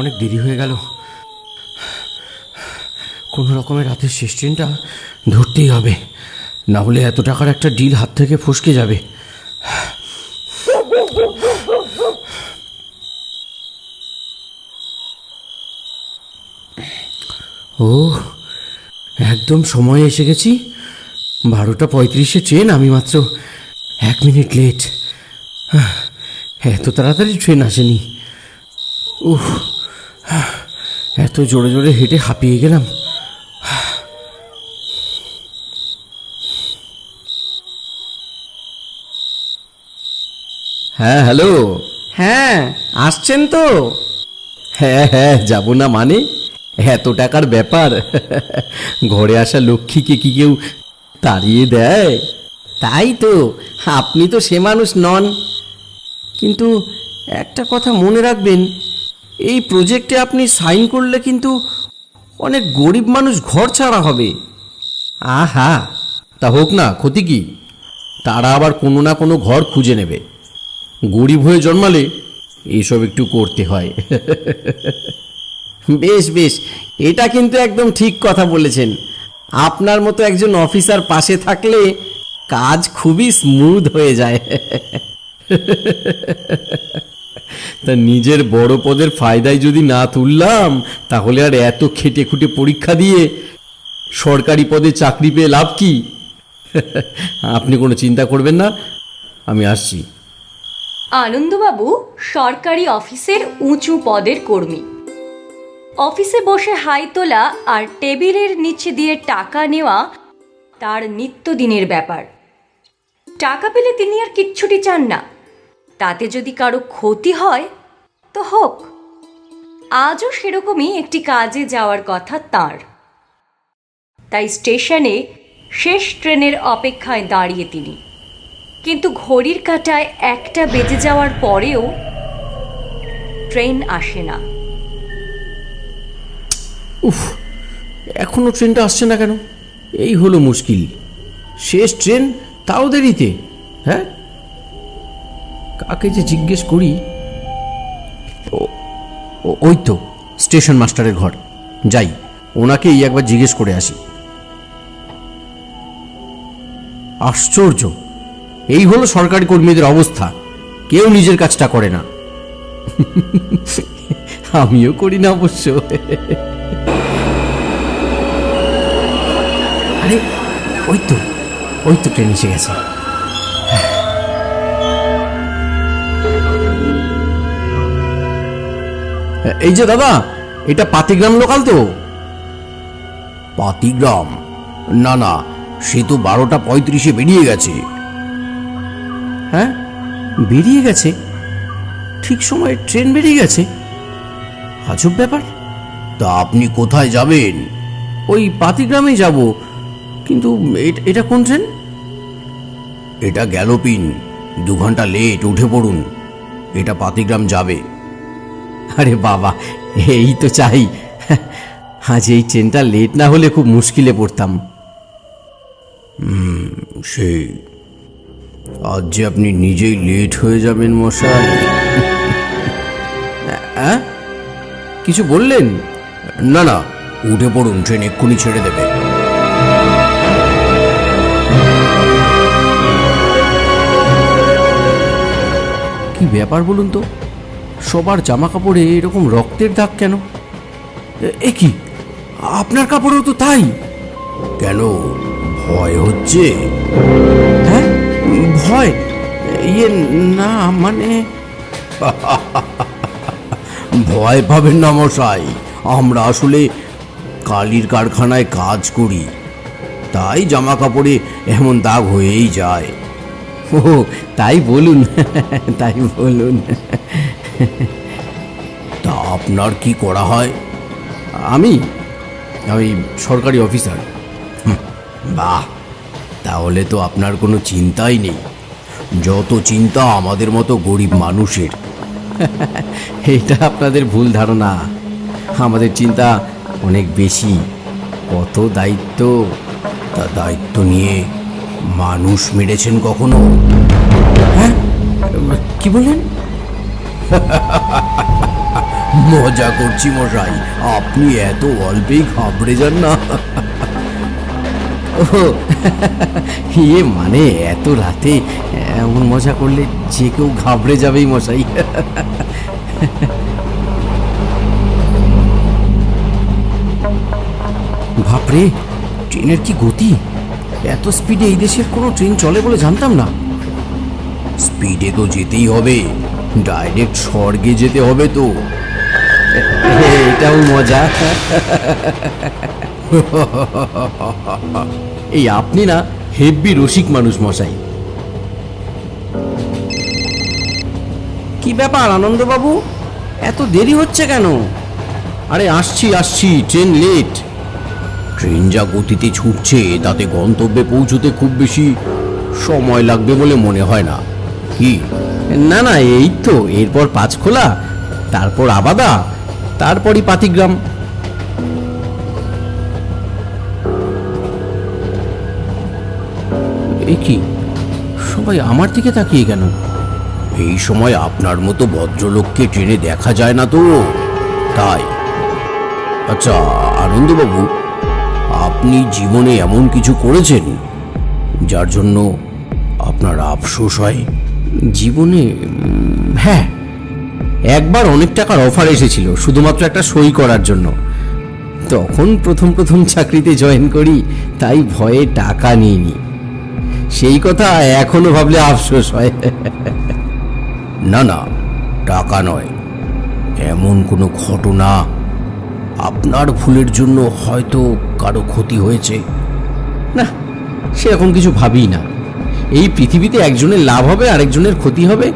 অনেক দেরি হয়ে গেল। কোনো রকমের রাতের শেষ ট্রেনটা ধরতেই হবে, না হলে এত টাকার একটা ডিল হাত থেকে ফসকে যাবে। ও, একদম সময়ে এসে গেছি। 12:35 ট্রেন, আমি মাত্র 1 মিনিট লেট। এত তাড়াতাড়ি ট্রেন আসেনি। উফ, এত জোরে জোরে হেঁটে হাঁপিয়ে গেলাম। হ্যাঁ, হ্যালো। হ্যাঁ, আসছেন তো? হ্যাঁ হ্যাঁ, যাব না মানে? এত টাকার ব্যাপার, ঘরে আসা লক্ষ্মীকে কি কেউ তাড়িয়ে দেয়? তাই তো, আপনি তো সে মানুষ নন। কিন্তু একটা কথা মনে রাখবেন, এই প্রজেক্টে আপনি সাইন করলে কিন্তু অনেক গরিব মানুষ ঘর ছাড়া হবে। আহা, তা হোক না, ক্ষতি কি? তারা আবার কোনো না কোনো ঘর খুঁজে নেবে। গরিব হয়ে জন্মালে এইসব একটু করতে হয়। বেশ বেশ, এটা কিন্তু একদম ঠিক কথা বলেছেন। আপনার মতো একজন অফিসার পাশে থাকলে কাজ খুবই স্মুথ হয়ে যায়। তা নিজের বড় পদের ফায়দায় যদি না তুললাম, তাহলে আর এত খেটে খুঁটে পরীক্ষা দিয়ে সরকারি পদে চাকরি পেয়ে লাভ কি? আপনি কোনো চিন্তা করবেন না, আমি আসছি। আনন্দবাবু সরকারি অফিসের উঁচু পদের কর্মী। অফিসে বসে হাই তোলা আর টেবিলের নিচে দিয়ে টাকা নেওয়া তার নিত্যদিনের ব্যাপার। টাকা পেলে তিনি আর কিচ্ছুটি চান না। তাতে যদি কারো ক্ষতি হয় তো হোক। আজও সেরকমই একটি কাজে যাওয়ার কথা তাঁর। তাই স্টেশনে শেষ ট্রেনের অপেক্ষায় দাঁড়িয়ে তিনি। কিন্তু ঘড়ির কাঁটায় 1টা বেজে যাওয়ার পরেও ট্রেন আসে না। উফ, এখনো ট্রেনটা আসছে না কেন? এই হলো মুশকিল। শেষ ট্রেন, তাও দেরিতে। হ্যাঁ, কাকে যে জিজ্ঞেস করি। ওই তো স্টেশন মাস্টারের ঘর। যাই, ওনাকেই একবার জিজ্ঞেস করে আসি। আশ্চর্য, এই হলো সরকারি কর্মীদের অবস্থা। কেউ নিজের কাজটা করে না। আমিও করি না অবশ্য। আরে, ওই তো ট্রেন এসে গেছে। এই যে দাদা, এটা পাতিগ্রাম লোকাল তো? পাতিগ্রাম? না না, সে তো 12:35 বেরিয়ে গেছে। হ্যাঁ, বেরিয়ে গেছে? ঠিক সময়ে ট্রেন বেরিয়ে গেছে? আজব ব্যাপার। তা আপনি কোথায় যাবেন? ওই পাতিগ্রামে যাব। কিন্তু এটা কোন ট্রেন? এটা গ্যালোপিন। 2 ঘন্টা লেট, উঠে পড়ুন। এটা পাতিগ্রাম যাবে। আরে বাবা, এই তো চাই। আজ এই ট্রেনটা লেট না হলে খুব মুশকিলে পড়তাম। সেই আজ যে আপনি নিজেই লেট হয়ে যাবেন মশাই। কিছু বললেন? না না, উঠে পড়ুন, ট্রেন এক্ষুনি ছেড়ে দেবে। কি ব্যাপার বলুন তো, সবার জামা কাপড়ে এরকম রক্তের দাগ কেন? এ কি, আপনার কাপড়েও তো তাই? কেন, ভয় হচ্ছে? হ্যাঁ, ভয়? ইয়ে না, মানে ভয় পাবেন না মশাই। আমরা আসলে কালির কারখানায় কাজ করি, তাই জামা কাপড়ে এমন দাগ হয়েই যায়। ও তাই বলুন, তাই বলুন। তা আপনার কি করা হয়? আমি সরকারি অফিসার। বাহ, তাহলে তো আপনার কোনো চিন্তাই নেই। যত চিন্তা আমাদের মতো গরিব মানুষের। এটা আপনাদের ভুল ধারণা। আমাদের চিন্তা অনেক বেশি। কত দায়িত্ব। তা দায়িত্ব নিয়ে মানুষ মেরেছেন কখনো? হ্যাঁ, কি বললেন? মজা করছি মশাই, আপনি এত অল্পেই ঘাবড়ে যান না। ও ইয়ে মানে এত রাতে এমন মজা করলে যে কেউ ঘাবড়ে যাবেই মশাই। বাপরে, ট্রেনের কি গতি! এত স্পিডে এই দেশের কোনো ট্রেন চলে বলে জানতাম না। স্পিডে তো যেতেই হবে, ডাইরেক্ট স্বর্গে যেতে হবে তো। এটাও মজা। এই আপনি না হেব্বি রসিক মানুষ মশাই। কি ব্যাপার আনন্দবাবু, এত দেরি হচ্ছে কেন? আরে আসছি আসছি, ট্রেন লেট। ট্রেন যা গতিতে ছুটছে তাতে গন্তব্যে পৌঁছতে খুব বেশি সময় লাগবে বলে মনে হয় না। কি? না না, এই তো এরপর পাঁচখোলা, তারপর আবাদা, তারপরই পাতিগ্রাম। এ কি, সবাই আমার দিকে তাকিয়ে কেন? এই সময় আপনার মতো ভদ্রলোককে ট্রেনে দেখা যায় না তো, তাই। আচ্ছা আনন্দবাবু, আপনি জীবনে এমন কিছু করেছেন যার জন্য আপনার আফসোস হয়? জীবনে হ্যাঁ, একবার অনেক টাকার অফার এসেছিল শুধুমাত্র একটা সই করার জন্য। তখন প্রথম প্রথম চাকরিতে জয়েন করি, তাই ভয়ে টাকা নিইনি। সেই কথা এখনো ভাবলে আফসোস হয়। না না, টাকা নয়, এমন কোনো ঘটনা আপনার ভুলের জন্য হয়তো কারো ক্ষতি হয়েছে। না, সেরকম কিছু ভাবি না। এই পৃথিবীতে একজনের লাভ হবে আরেকজনের ক্ষতি হবে,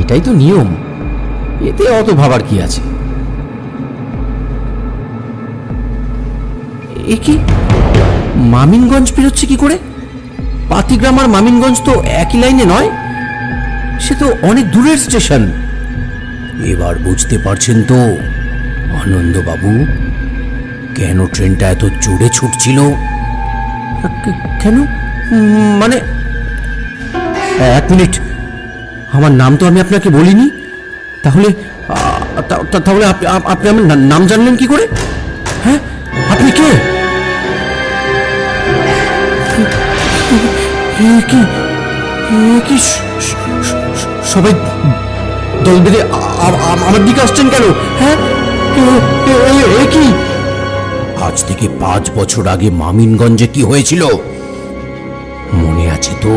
এটাই তো নিয়ম। এতে অত ভাবার কি আছে? এ কি, মামিনগঞ্জ পেরোচ্ছে কি করে? পাতিগ্রাম আর মামিনগঞ্জ তো একই লাইনে নয়, সে তো অনেক দূরের স্টেশন। এবার বুঝতে পারছেন তো আনন্দবাবু, কেন ট্রেনটা এত জোরে ছুটছিল? কেন মানে, এক মিনিট, আমার নাম তো আমি আপনাকে বলিনি। তাহলে তাহলে আপনি আমার নাম জানলেন কি করে? হ্যাঁ, আপনি কে? কি কি সবাই দল বেঁধে আমার দিকে আসছেন কেন? হ্যাঁ, কি? আজ থেকে 5 বছর আগে মামিনগঞ্জে কি হয়েছিল মনে আছে তো?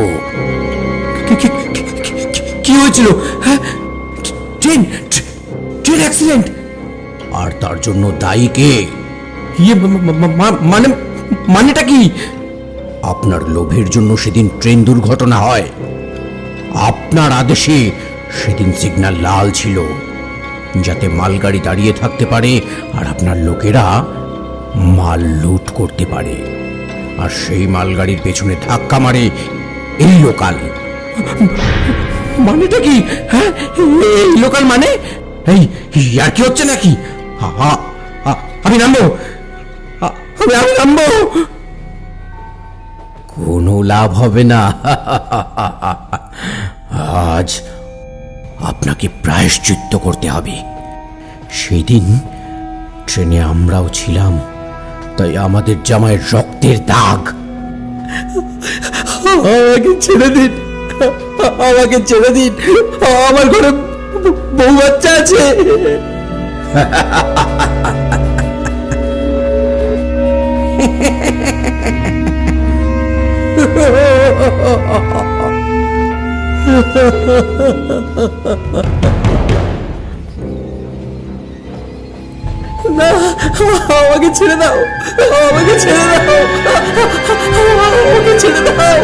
কি হয়েছিল? হ্যাঁ, ট্রেন ট্রেন অ্যাক্সিডেন্ট। আর তার জন্য দায়ী কে? ইয়ে মানে, মানেটা কি? আপনার লোভের জন্য সেদিন ট্রেন দুর্ঘটনা হয়। আপনার আদেশে সেদিন সিগন্যাল লাল ছিল, যাতে মালগাড়ি দাঁড়িয়ে থাকতে পারে আর আপনার লোকেরা মাল লুট করতে পারে। আর সেই মালগাড়ির পেছনে ধাক্কা মারে এই লোকাল। মানেটা কি? হ্যাঁ, এই লোকাল মানে? এই আর কি হচ্ছে নাকি? আমি নামবো, আমি নামবো। কোনো লাভ হবে না। আজ আপনাকে প্রায়শ্চিত্ত করতে হবে। সেদিন ট্রেনে আমরাও ছিলাম, তাই আমাদের জামায় রক্তের দাগ। আমাকে ছেড়ে দিন, আমাকে ছেড়ে দিন, আমার ঘরে বউ বাচ্চা আছে। না, আমাকে ছেড়ে দাও, আমাকে ছেড়ে দাও, আমাকে ছেড়ে দাও।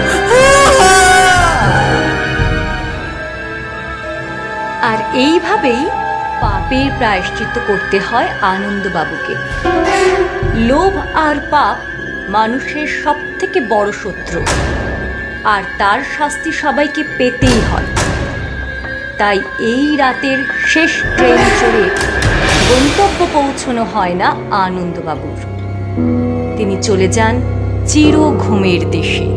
আর এইভাবেই পাপের প্রায়শ্চিত্ত করতে হয় আনন্দবাবুকে। লোভ আর পাপ মানুষের সবথেকে বড় শত্রু, আর তার শাস্তি সবাইকে পেতেই হয়। তাই এই রাতের শেষ ট্রেন চড়ে গন্তব্য পৌঁছানো হয় না আনন্দবাবুর। তিনি চলে যান চির ঘুমের দেশে।